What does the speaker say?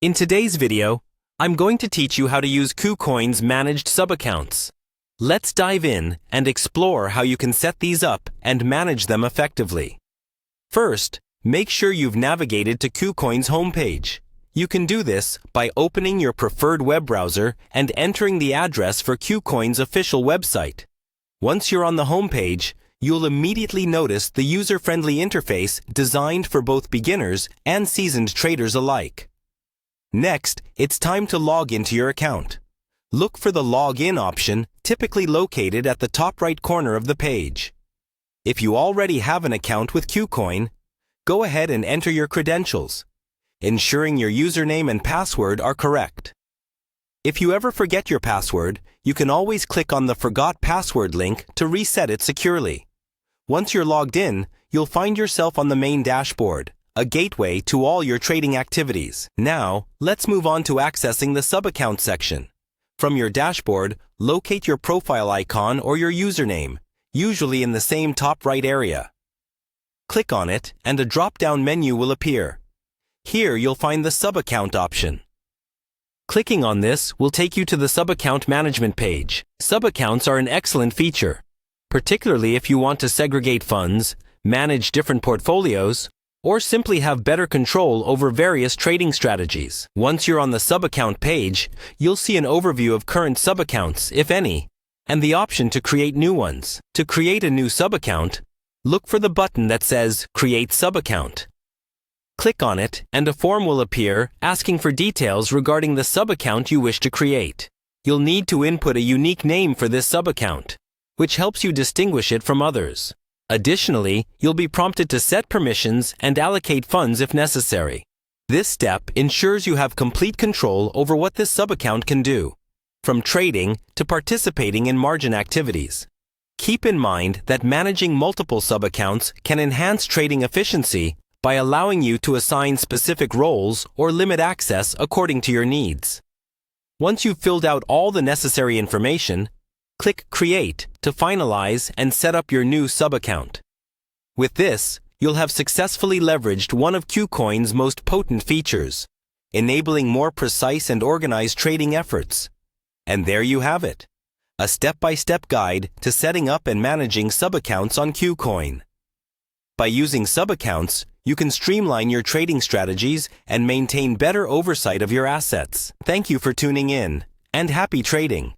In today's video, I'm going to teach you how to use Kucoin's managed subaccounts. Let's dive in and explore how you can set these up and manage them effectively. First, make sure you've navigated to Kucoin's homepage. You can do this by opening your preferred web browser and entering the address for Kucoin's official website. Once you're on the homepage, you'll immediately notice the user-friendly interface designed for both beginners and seasoned traders alike. Next, it's time to log into your account. Look for the Login option, typically located at the top right corner of the page. If you already have an account with Kucoin, go ahead and enter your credentials, ensuring your username and password are correct. If you ever forget your password, you can always click on the Forgot Password link to reset it securely. Once you're logged in, you'll find yourself on the main dashboard, a gateway to all your trading activities. Now, let's move on to accessing the SubAccount section. From your dashboard, locate your profile icon or your username, usually in the same top right area. Click on it and a drop-down menu will appear. Here you'll find the SubAccount option. Clicking on this will take you to the SubAccount management page. SubAccounts are an excellent feature, particularly if you want to segregate funds, manage different portfolios, or simply have better control over various trading strategies. Once you're on the SubAccount page, you'll see an overview of current subaccounts, if any, and the option to create new ones. To create a new subaccount, look for the button that says Create Subaccount. Click on it, and a form will appear asking for details regarding the subaccount you wish to create. You'll need to input a unique name for this subaccount, which helps you distinguish it from others. Additionally, you'll be prompted to set permissions and allocate funds if necessary. This step ensures you have complete control over what this subaccount can do, from trading to participating in margin activities. Keep in mind that managing multiple subaccounts can enhance trading efficiency by allowing you to assign specific roles or limit access according to your needs. Once you've filled out all the necessary information, click Create to finalize and set up your new subaccount. With this, you'll have successfully leveraged one of Kucoin's most potent features, enabling more precise and organized trading efforts. And there you have it, a step-by-step guide to setting up and managing subaccounts on Kucoin. By using subaccounts, you can streamline your trading strategies and maintain better oversight of your assets. Thank you for tuning in, and happy trading!